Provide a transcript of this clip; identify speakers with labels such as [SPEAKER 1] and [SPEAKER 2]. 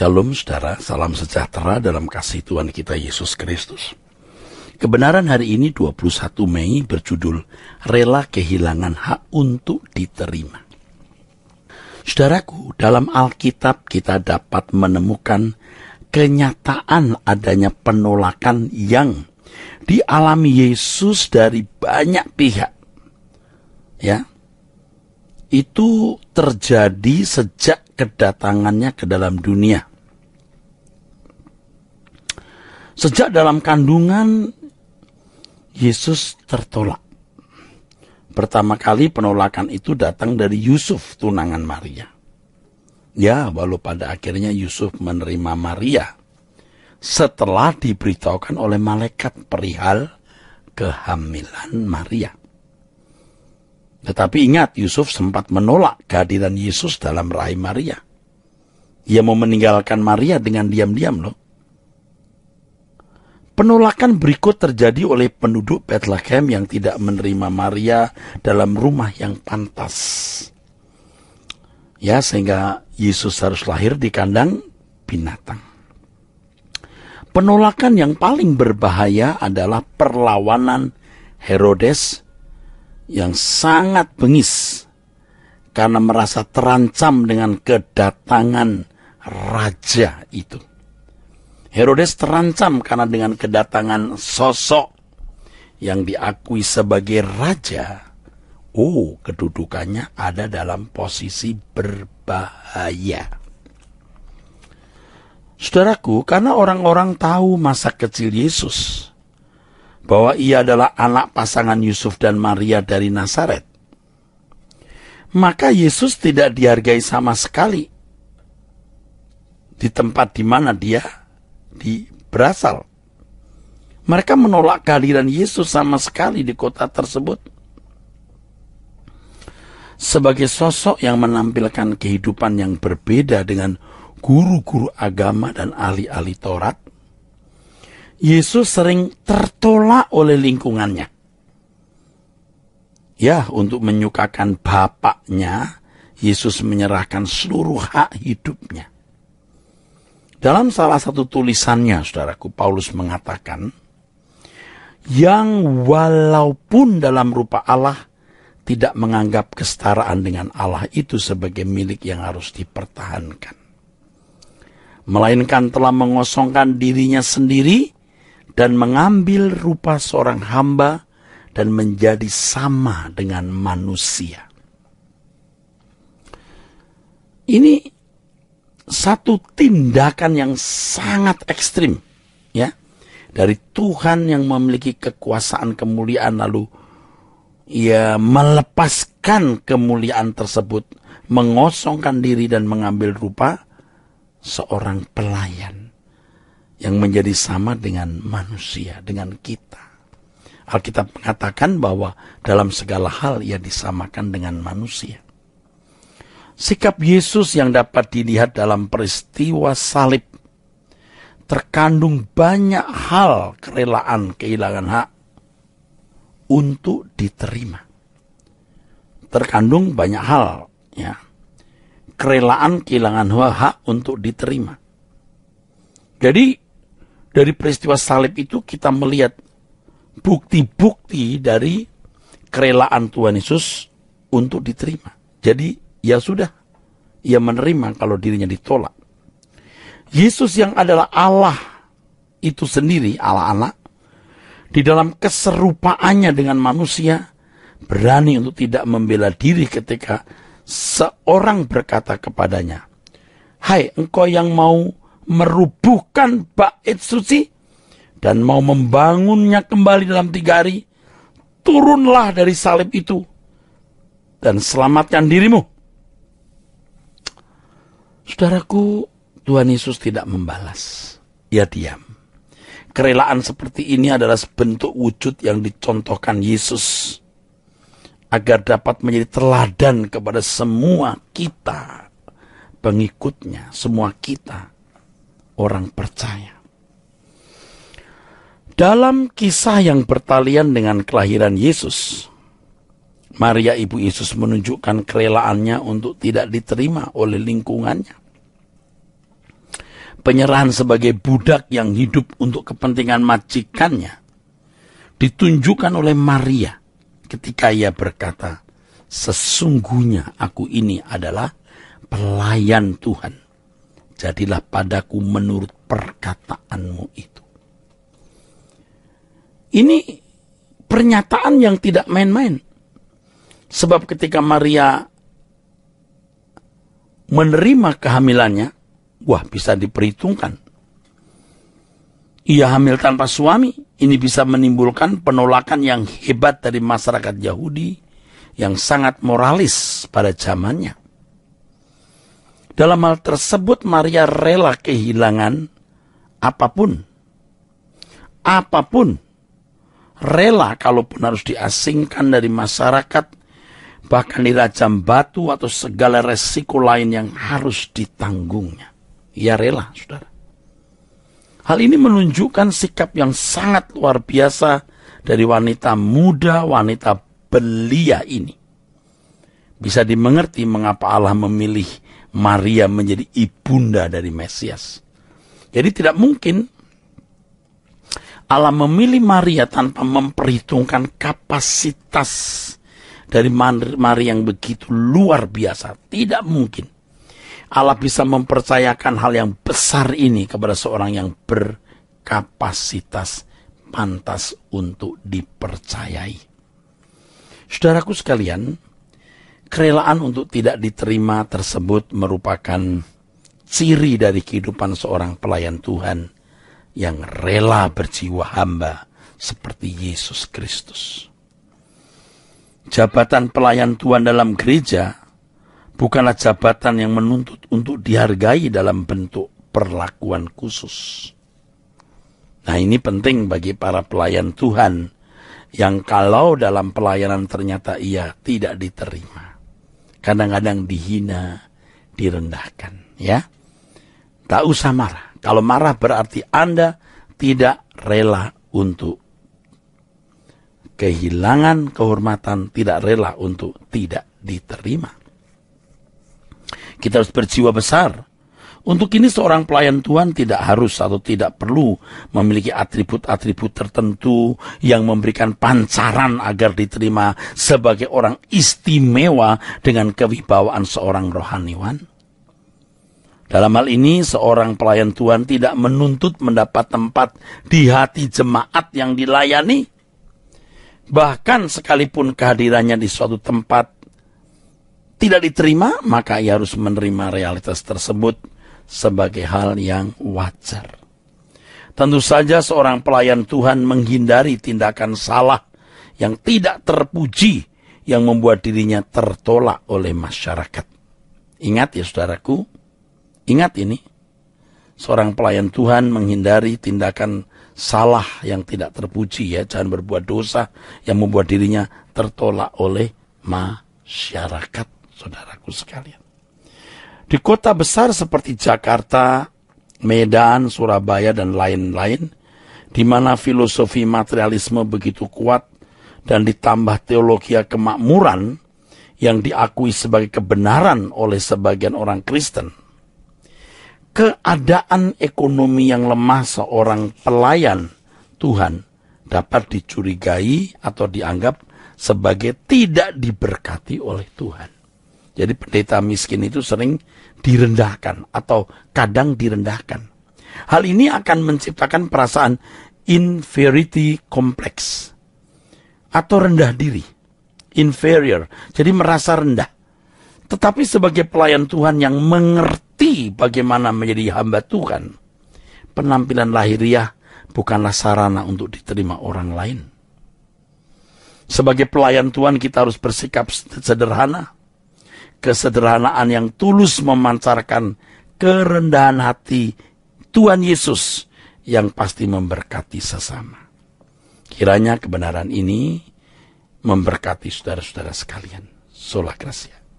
[SPEAKER 1] Shalom saudara, salam sejahtera dalam kasih Tuhan kita Yesus Kristus. Kebenaran hari ini 21 Mei berjudul Rela Kehilangan Hak untuk Diterima. Saudaraku, dalam Alkitab kita dapat menemukan kenyataan adanya penolakan yang dialami Yesus dari banyak pihak. Ya. Itu terjadi sejak kedatangannya ke dalam dunia. Sejak dalam kandungan, Yesus tertolak. Pertama kali penolakan itu datang dari Yusuf, tunangan Maria. Ya, walau pada akhirnya Yusuf menerima Maria setelah diberitahukan oleh malaikat perihal kehamilan Maria. Tetapi ingat, Yusuf sempat menolak kehadiran Yesus dalam rahim Maria. Ia mau meninggalkan Maria dengan diam-diam loh. Penolakan berikut terjadi oleh penduduk Bethlehem yang tidak menerima Maria dalam rumah yang pantas. Ya, sehingga Yesus harus lahir di kandang binatang. Penolakan yang paling berbahaya adalah perlawanan Herodes yang sangat bengis karena merasa terancam dengan kedatangan raja itu. Herodes terancam karena dengan kedatangan sosok yang diakui sebagai raja, kedudukannya ada dalam posisi berbahaya. Saudaraku, karena orang-orang tahu masa kecil Yesus, bahwa ia adalah anak pasangan Yusuf dan Maria dari Nazaret, maka Yesus tidak dihargai sama sekali di tempat di mana dia berasal. Mereka menolak kehadiran Yesus sama sekali di kota tersebut. Sebagai sosok yang menampilkan kehidupan yang berbeda dengan guru-guru agama dan ahli-ahli Taurat, Yesus sering tertolak oleh lingkungannya. Ya, untuk menyukakan Bapaknya, Yesus menyerahkan seluruh hak hidupnya. Dalam salah satu tulisannya, saudaraku, Paulus mengatakan, yang walaupun dalam rupa Allah, tidak menganggap kesetaraan dengan Allah itu sebagai milik yang harus dipertahankan. Melainkan telah mengosongkan dirinya sendiri, dan mengambil rupa seorang hamba dan menjadi sama dengan manusia. Ini satu tindakan yang sangat ekstrim, ya, dari Tuhan yang memiliki kekuasaan kemuliaan, lalu ia melepaskan kemuliaan tersebut, mengosongkan diri dan mengambil rupa seorang pelayan yang menjadi sama dengan manusia, dengan kita. Alkitab mengatakan bahwa dalam segala hal ia disamakan dengan manusia. Sikap Yesus yang dapat dilihat dalam peristiwa salib terkandung banyak hal kerelaan kehilangan hak untuk diterima. Terkandung banyak hal, ya. Kerelaan kehilangan hak untuk diterima. Jadi dari peristiwa salib itu kita melihat bukti-bukti dari kerelaan Tuhan Yesus untuk diterima. Jadi ya sudah, ia menerima kalau dirinya ditolak. Yesus yang adalah Allah itu sendiri, Allah anak, di dalam keserupaannya dengan manusia, berani untuk tidak membela diri ketika seorang berkata kepadanya, "Hai, engkau yang mau merubuhkan bait suci dan mau membangunnya kembali dalam 3 hari, turunlah dari salib itu dan selamatkan dirimu." Saudaraku, Tuhan Yesus tidak membalas. Ia diam. Kerelaan seperti ini adalah bentuk wujud yang dicontohkan Yesus agar dapat menjadi teladan kepada semua kita, pengikutnya, semua kita, orang percaya. Dalam kisah yang bertalian dengan kelahiran Yesus, Maria ibu Yesus menunjukkan kerelaannya untuk tidak diterima oleh lingkungannya. penyerahan sebagai budak yang hidup untuk kepentingan majikannya ditunjukkan oleh Maria ketika ia berkata, sesungguhnya aku ini adalah pelayan Tuhan. Jadilah padaku menurut perkataanmu itu. Ini pernyataan yang tidak main-main. Sebab ketika Maria menerima kehamilannya, wah, bisa diperhitungkan. Ia hamil tanpa suami, ini bisa menimbulkan penolakan yang hebat dari masyarakat Yahudi yang sangat moralis pada zamannya. Dalam hal tersebut Maria rela kehilangan apapun. Rela kalaupun harus diasingkan dari masyarakat, bahkan dirajam batu atau segala resiko lain yang harus ditanggungnya. Ia rela, saudara. Hal ini menunjukkan sikap yang sangat luar biasa dari wanita muda, wanita belia ini. Bisa dimengerti mengapa Allah memilih Maria menjadi ibunda dari Mesias. Jadi tidak mungkin Allah memilih Maria tanpa memperhitungkan kapasitas dari Maria yang begitu luar biasa. Tidak mungkin Allah bisa mempercayakan hal yang besar ini kepada seorang yang berkapasitas pantas untuk dipercayai. Saudaraku sekalian, kerelaan untuk tidak diterima tersebut merupakan ciri dari kehidupan seorang pelayan Tuhan yang rela berjiwa hamba seperti Yesus Kristus. Jabatan pelayan Tuhan dalam gereja bukanlah jabatan yang menuntut untuk dihargai dalam bentuk perlakuan khusus. Nah, ini penting bagi para pelayan Tuhan yang kalau dalam pelayanan ternyata ia tidak diterima. Kadang-kadang dihina, direndahkan, ya. Tak usah marah. Kalau marah berarti Anda tidak rela untuk kehilangan kehormatan, tidak rela untuk tidak diterima. Kita harus berjiwa besar. Untuk ini seorang pelayan Tuhan tidak harus atau tidak perlu memiliki atribut-atribut tertentu yang memberikan pancaran agar diterima sebagai orang istimewa dengan kewibawaan seorang rohaniwan. Dalam hal ini seorang pelayan Tuhan tidak menuntut mendapat tempat di hati jemaat yang dilayani. Bahkan sekalipun kehadirannya di suatu tempat tidak diterima, maka ia harus menerima realitas tersebut sebagai hal yang wajar. Tentu saja seorang pelayan Tuhan menghindari tindakan salah yang tidak terpuji yang membuat dirinya tertolak oleh masyarakat. Ingat ya saudaraku, ingat ini. Seorang pelayan Tuhan menghindari tindakan salah yang tidak terpuji, ya. Jangan berbuat dosa yang membuat dirinya tertolak oleh masyarakat. Saudaraku sekalian, di kota besar seperti Jakarta, Medan, Surabaya, dan lain-lain, di mana filosofi materialisme begitu kuat dan ditambah teologi kemakmuran yang diakui sebagai kebenaran oleh sebagian orang Kristen, keadaan ekonomi yang lemah seorang pelayan Tuhan dapat dicurigai atau dianggap sebagai tidak diberkati oleh Tuhan. Jadi pendeta miskin itu sering direndahkan atau kadang direndahkan. Hal ini akan menciptakan perasaan inferiority complex atau rendah diri, inferior, jadi merasa rendah. Tetapi sebagai pelayan Tuhan yang mengerti bagaimana menjadi hamba Tuhan, penampilan lahiriah bukanlah sarana untuk diterima orang lain. Sebagai pelayan Tuhan kita harus bersikap sederhana. Kesederhanaan yang tulus memancarkan kerendahan hati Tuhan Yesus yang pasti memberkati sesama. Kiranya kebenaran ini memberkati saudara-saudara sekalian. Sola Gracia.